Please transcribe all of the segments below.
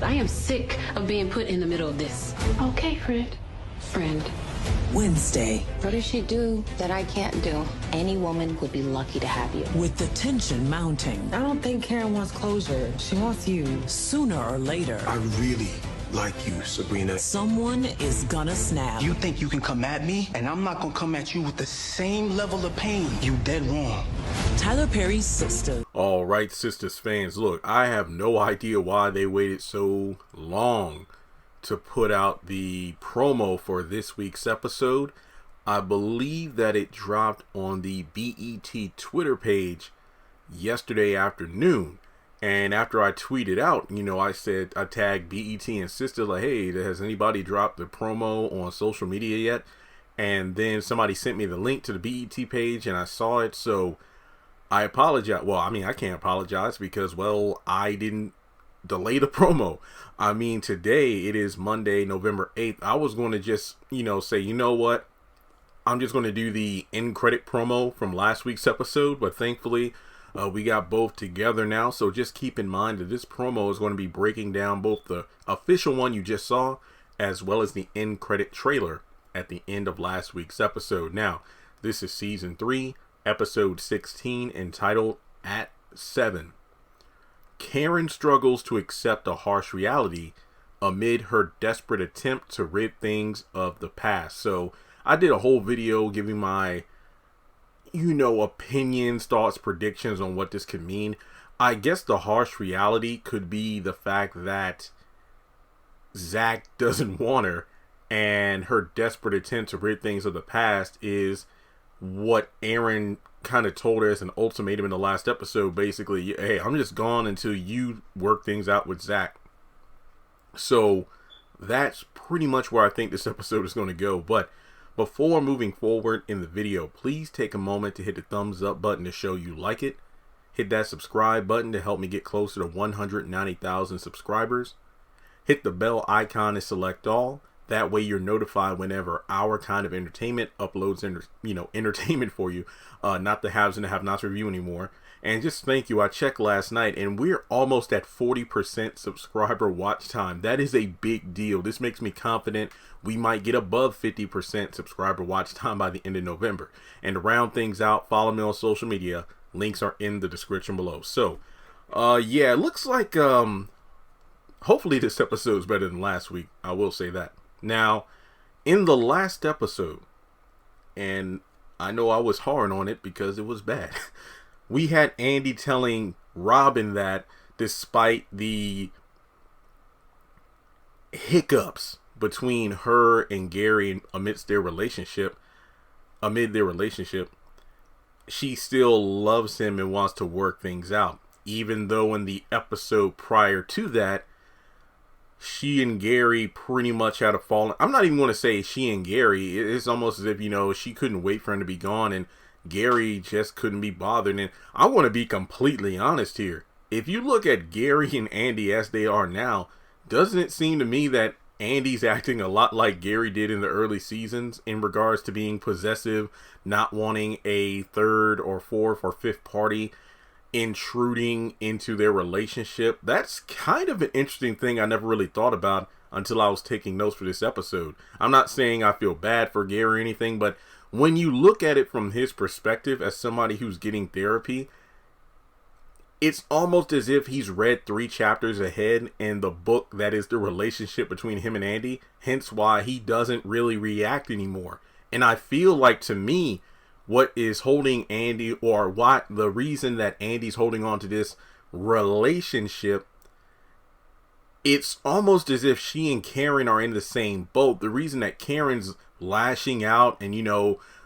I am sick of being put in the middle of this. Okay, friend. Friend. Wednesday. What does she do that I can't do? Any woman would be lucky to have you. With the tension mounting. I don't think Karen wants closure. She wants you. Sooner or later. I really like you, Sabrina. Someone is gonna snap. You think you can come at me, and I'm not gonna come at you with the same level of pain. You dead wrong. Tyler Perry's Sistas. All right, Sistas fans, look, I have no idea why they waited so long to put out the promo for this week's episode. I believe that it dropped on the BET Twitter page yesterday afternoon. And after I tweeted out, I said, I tagged BET and Sistas, like, hey, has anybody dropped the promo on social media yet? And then somebody sent me the link to the BET page and I saw it. So I apologize. Well, I can't apologize because, I didn't delay the promo. Today it is Monday, November 8th. I was going to just, say, you know what? I'm just going to do the end credit promo from last week's episode. But thankfully, we got both together now. So just keep in mind that this promo is going to be breaking down both the official one you just saw as well as the end credit trailer at the end of last week's episode. Now, this is season 3, episode 16, entitled At 7. Karen struggles to accept a harsh reality amid her desperate attempt to rid things of the past. So I did a whole video giving my, opinions, thoughts, predictions on what this could mean. I guess the harsh reality could be the fact that Zach doesn't want her, and her desperate attempt to rid things of the past is what Aaron kind of told her as an ultimatum in the last episode. Basically, hey, I'm just gone until you work things out with Zach. So that's pretty much where I think this episode is going to go. But before moving forward in the video, please take a moment to hit the thumbs up button to show you like it. Hit that subscribe button to help me get closer to 190,000 subscribers. Hit the bell icon and select all. That way you're notified whenever our kind of entertainment uploads, entertainment for you. Not the haves and the have-nots review anymore. And just thank you. I checked last night and we're almost at 40% subscriber watch time. That is a big deal. This makes me confident we might get above 50% subscriber watch time by the end of November. And to round things out, follow me on social media. Links are in the description below. So, it looks like, hopefully this episode is better than last week. I will say that. Now, in the last episode, and I know I was hard on it because it was bad, we had Andi telling Robin that despite the hiccups between her and Gary amid their relationship, she still loves him and wants to work things out. Even though in the episode prior to that, she and Gary pretty much had a fall. I'm not even going to say she and Gary. It's almost as if, she couldn't wait for him to be gone and Gary just couldn't be bothered. And I want to be completely honest here. If you look at Gary and Andi as they are now, doesn't it seem to me that Andi's acting a lot like Gary did in the early seasons in regards to being possessive, not wanting a third or fourth or fifth party intruding into their relationship? That's kind of an interesting thing I never really thought about until I was taking notes for this episode. I'm not saying I feel bad for Gary or anything, but when you look at it from his perspective as somebody who's getting therapy, it's almost as if he's read 3 chapters ahead in the book that is the relationship between him and Andi, hence why he doesn't really react anymore. And I feel like, to me, what is holding Andi, or what the reason that Andi's holding on to this relationship, it's almost as if she and Karen are in the same boat. The reason that Karen's lashing out and,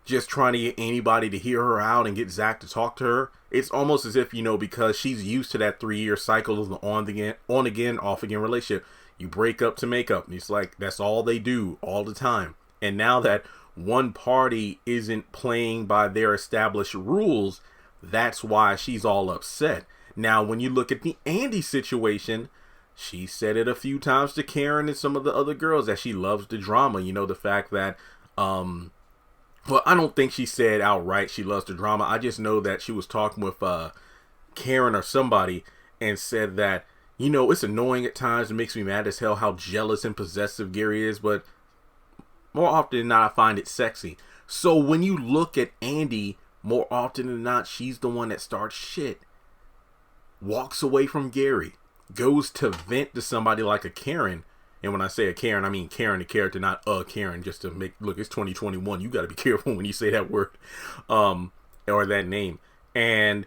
just trying to get anybody to hear her out and get Zach to talk to her, it's almost as if, because she's used to that 3-year cycle of the on again, off again relationship. You break up to make up. And it's like, that's all they do all the time. And now that one party isn't playing by their established rules, that's why she's all upset. Now, when you look at the Andi situation, she said it a few times to Karen and some of the other girls that she loves the drama. The fact that, I don't think she said outright she loves the drama. I just know that she was talking with Karen or somebody and said that, You know, it's annoying at times. It makes me mad as hell how jealous and possessive Gary is, but more often than not, I find it sexy. So when you look at Andi, more often than not, she's the one that starts shit. Walks away from Gary. Goes to vent to somebody like a Karen. And when I say a Karen, I mean Karen the character, not a Karen, just to make, look, it's 2021. You got to be careful when you say that word, or that name. And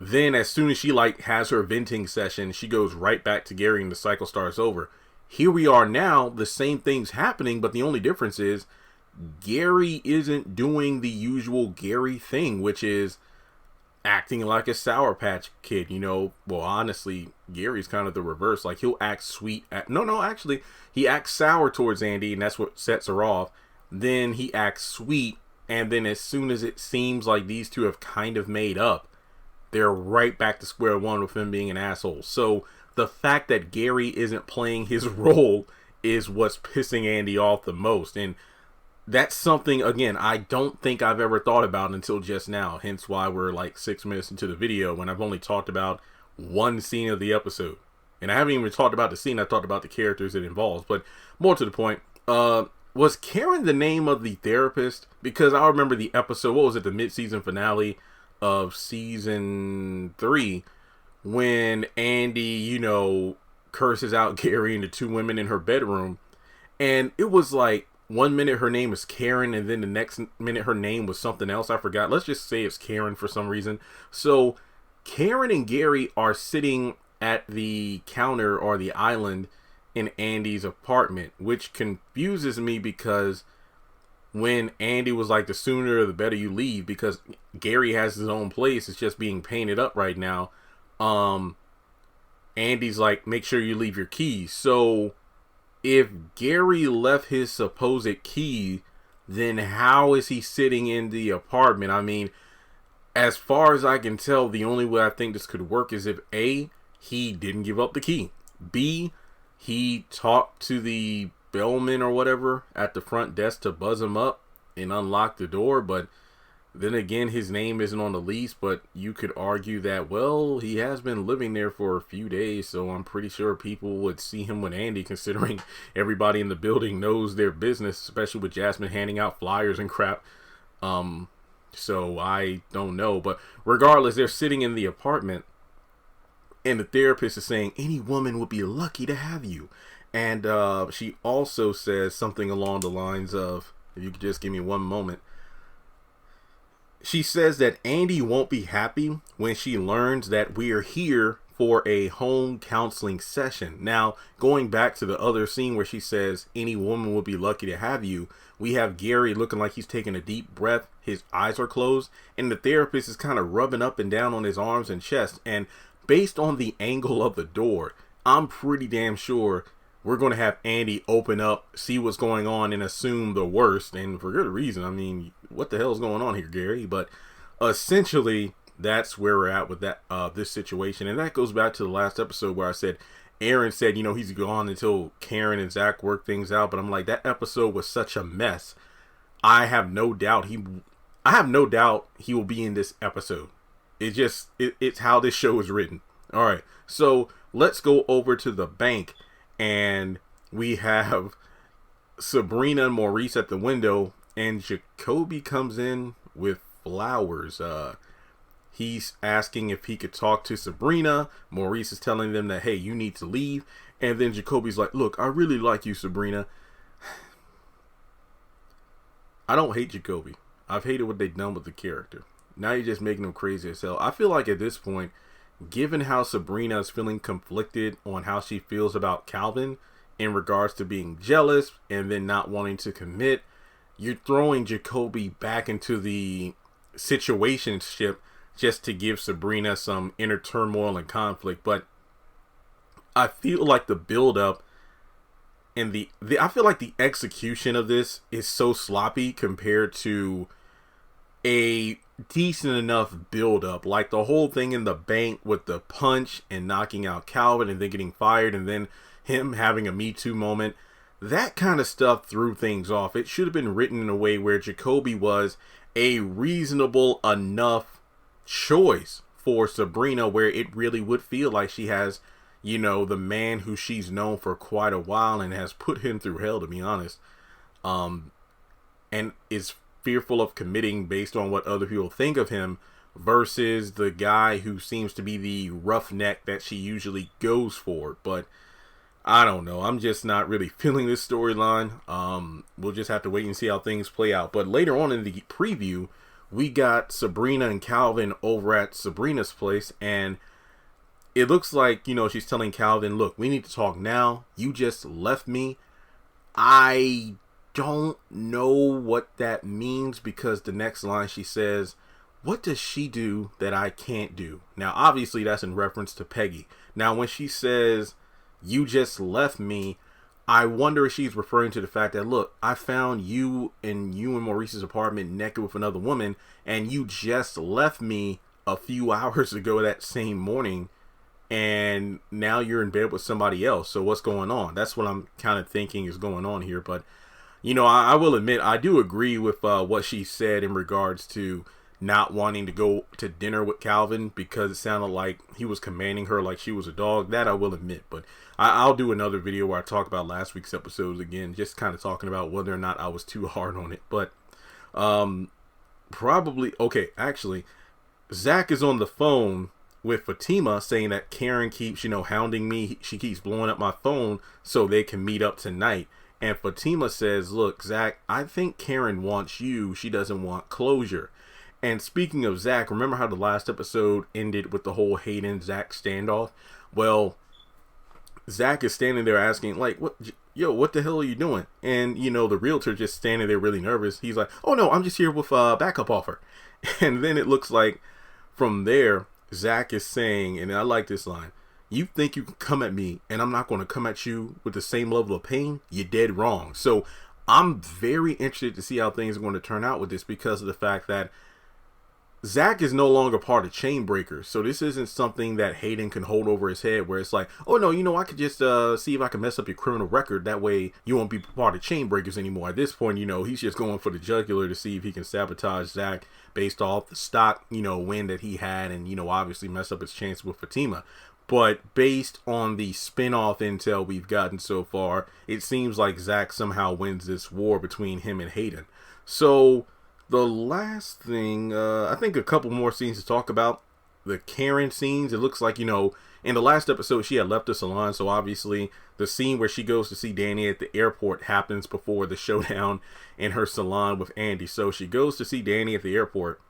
then as soon as she like has her venting session, she goes right back to Gary and the cycle starts over. Here we are now, the same thing's happening, but the only difference is Gary isn't doing the usual Gary thing, which is acting like a Sour Patch Kid, you know. Well, honestly, Gary's kind of the reverse. Like, he'll act sweet actually he acts sour towards Andi, and that's what sets her off. Then he acts sweet, and then as soon as it seems like these two have kind of made up, they're right back to square one with him being an asshole. So the fact that Gary isn't playing his role is what's pissing Andi off the most. And that's something, again, I don't think I've ever thought about until just now. Hence why we're like 6 minutes into the video when I've only talked about one scene of the episode. And I haven't even talked about the scene, I talked about the characters it involves. But more to the point, was Karen the name of the therapist? Because I remember the episode, what was it, the mid-season finale of season 3, when Andi, you know, curses out Gary and the two women in her bedroom. And it was like, one minute her name is Karen, and then the next minute her name was something else. I forgot. Let's just say it's Karen for some reason. So Karen and Gary are sitting at the counter or the island in Andi's apartment, which confuses me because when Andi was like, the sooner the better you leave, because Gary has his own place, it's just being painted up right now. Andi's like, make sure you leave your keys. So if Gary left his supposed key, then how is he sitting in the apartment? I mean, as far as I can tell, the only way I think this could work is if A, he didn't give up the key, B, he talked to the bellman or whatever at the front desk to buzz him up and unlock the door. But then again, his name isn't on the lease, but you could argue that, well, he has been living there for a few days, so I'm pretty sure people would see him with Andi, considering everybody in the building knows their business, especially with Jasmine handing out flyers and crap. So I don't know, but regardless, they're sitting in the apartment and the therapist is saying any woman would be lucky to have you. And she also says something along the lines of, if you could just give me one moment. She says that Andi won't be happy when she learns that we are here for a home counseling session. Now, going back to the other scene where she says any woman will be lucky to have you, we have Gary looking like he's taking a deep breath. His eyes are closed, and the therapist is kind of rubbing up and down on his arms and chest. And based on the angle of the door, I'm pretty damn sure we're going to have Andi open up, see what's going on, and assume the worst, and for good reason. I mean, what the hell is going on here, Gary? But essentially, that's where we're at with that this situation. And that goes back to the last episode where I said, Aaron said, you know, he's gone until Karen and Zach work things out. But I'm like, that episode was such a mess. I have no doubt he will be in this episode. It's how this show is written. All right, so let's go over to the bank. And we have Sabrina and Maurice at the window, and Jacoby comes in with flowers. He's asking if he could talk to Sabrina. Maurice is telling them that, hey, you need to leave. And then Jacoby's like, look, I really like you, Sabrina. I don't hate Jacoby. I've hated what they've done with the character. Now you're just making him crazy as hell. I feel like at this point, given how Sabrina is feeling conflicted on how she feels about Calvin in regards to being jealous and then not wanting to commit, you're throwing Jacoby back into the situationship just to give Sabrina some inner turmoil and conflict. But I feel like the build-up and I feel like the execution of this is so sloppy compared to a decent enough build up, like the whole thing in the bank with the punch and knocking out Calvin and then getting fired and then him having a Me Too moment. That kind of stuff threw things off. It should have been written in a way where Jacoby was a reasonable enough choice for Sabrina, where it really would feel like she has, you know, the man who she's known for quite a while and has put him through hell, to be honest, and is fearful of committing based on what other people think of him, versus the guy who seems to be the roughneck that she usually goes for. But I don't know. I'm just not really feeling this storyline. We'll just have to wait and see how things play out. But later on in the preview, we got Sabrina and Calvin over at Sabrina's place, and it looks like, you know, she's telling Calvin, look, we need to talk now. You just left me. I don't know what that means, because the next line she says, what does she do that I can't do? Now, obviously, that's in reference to Peggy. Now, when she says, you just left me, I wonder if she's referring to the fact that, look, I found you in Maurice's apartment naked with another woman, and you just left me a few hours ago that same morning, and now you're in bed with somebody else. So what's going on? That's what I'm kind of thinking is going on here. But, you know, I will admit, I do agree with what she said in regards to not wanting to go to dinner with Calvin, because it sounded like he was commanding her like she was a dog. That I will admit. But I'll do another video where I talk about last week's episodes again, just kind of talking about whether or not I was too hard on it. But probably, okay, actually, Zach is on the phone with Fatima saying that Karen keeps, you know, hounding me. She keeps blowing up my phone so they can meet up tonight. And Fatima says, look, Zach, I think Karen wants you. She doesn't want closure. And speaking of Zach, remember how the last episode ended with the whole Hayden Zach standoff? Well, Zach is standing there asking, like, what the hell are you doing? And, you know, the realtor just standing there really nervous. He's like, oh no, I'm just here with a backup offer. And then it looks like from there, Zach is saying, and I like this line, you think you can come at me and I'm not going to come at you with the same level of pain? You're dead wrong. So I'm very interested to see how things are going to turn out with this, because of the fact that Zach is no longer part of Chain Breakers. So this isn't something that Hayden can hold over his head, where it's like, oh no, you know, I could just see if I can mess up your criminal record. That way you won't be part of Chain Breakers anymore. At this point, you know, he's just going for the jugular to see if he can sabotage Zach based off the stock, you know, win that he had, and, you know, obviously mess up his chance with Fatima. But based on the spin-off intel we've gotten so far, it seems like Zach somehow wins this war between him and Hayden. So the last thing, I think a couple more scenes to talk about. The Karen scenes. It looks like, you know, in the last episode, she had left the salon. So obviously the scene where she goes to see Danny at the airport happens before the showdown in her salon with Andi. So she goes to see Danny at the airport,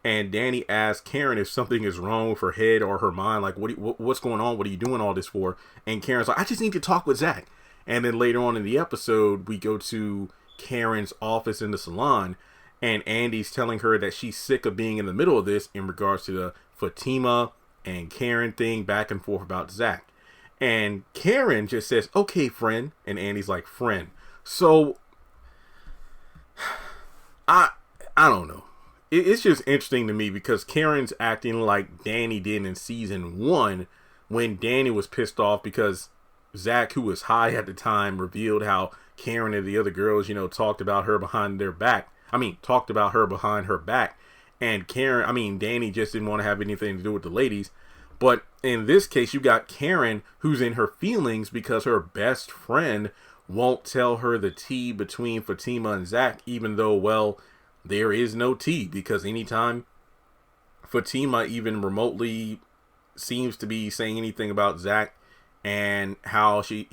and Danny asks Karen if something is wrong with her head or her mind. Like, what's going on? What are you doing all this for? And Karen's like, I just need to talk with Zach. And then later on in the episode, we go to Karen's office in the salon, and Andi's telling her that she's sick of being in the middle of this in regards to the Fatima and Karen thing back and forth about Zach. And Karen just says, okay, friend. And Andi's like, friend. So I don't know. It's just interesting to me, because Karen's acting like Danny did in season 1, when Danny was pissed off because Zach, who was high at the time, revealed how Karen and the other girls, you know, talked about her behind her back. And Danny just didn't want to have anything to do with the ladies. But in this case, you got Karen, who's in her feelings because her best friend won't tell her the tea between Fatima and Zach, even though, well, there is no tea, because anytime Fatima even remotely seems to be saying anything about Zach and how Zach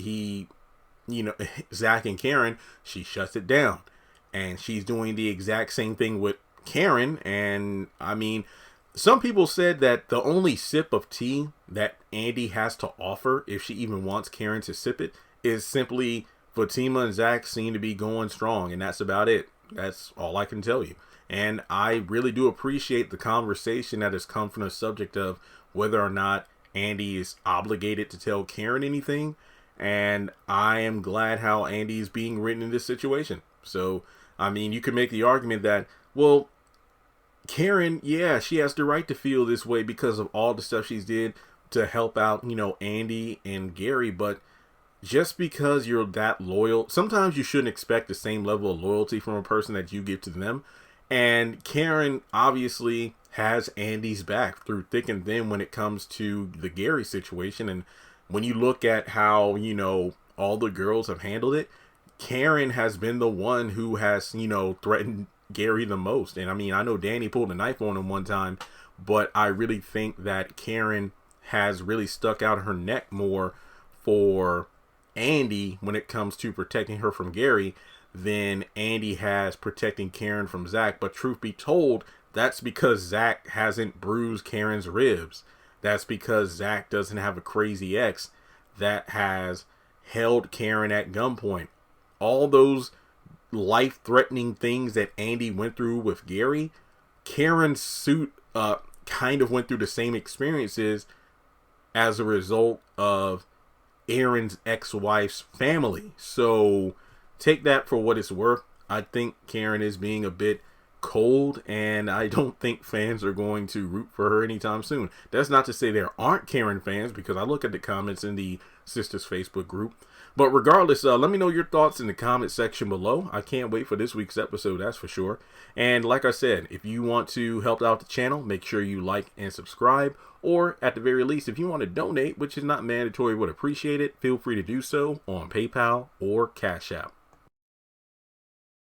and Karen, she shuts it down. And she's doing the exact same thing with Karen. And I mean, some people said that the only sip of tea that Andi has to offer, if she even wants Karen to sip it, is simply Fatima and Zach seem to be going strong. And that's about it. That's all I can tell you. And I really do appreciate the conversation that has come from the subject of whether or not Andi is obligated to tell Karen anything. And I am glad how Andi is being written in this situation. So, I mean, you could make the argument that, well, Karen, yeah, she has the right to feel this way because of all the stuff she's did to help out, you know, Andi and Gary. But just because you're that loyal, sometimes you shouldn't expect the same level of loyalty from a person that you give to them. And Karen obviously has Andi's back through thick and thin when it comes to the Gary situation. And when you look at how, you know, all the girls have handled it, Karen has been the one who has, you know, threatened Gary the most. And I mean, I know Danny pulled a knife on him one time, but I really think that Karen has really stuck out her neck more for Andi when it comes to protecting her from Gary than Andi has protecting Karen from Zach. But truth be told, that's because Zach hasn't bruised Karen's ribs. That's because Zach doesn't have a crazy ex that has held Karen at gunpoint. All those life-threatening things that Andi went through with Gary, Karen's suit kind of went through the same experiences as a result of Aaron's ex-wife's family. So take that for what it's worth. I think Karen is being a bit cold, and I don't think fans are going to root for her anytime soon. That's not to say there aren't Karen fans, because I look at the comments in the Sistas Facebook group. But regardless, let me know your thoughts in the comment section below. I can't wait for this week's episode, that's for sure. And like I said, if you want to help out the channel, make sure you like and subscribe. Or at the very least, if you want to donate, which is not mandatory, would appreciate it, feel free to do so on PayPal or Cash App.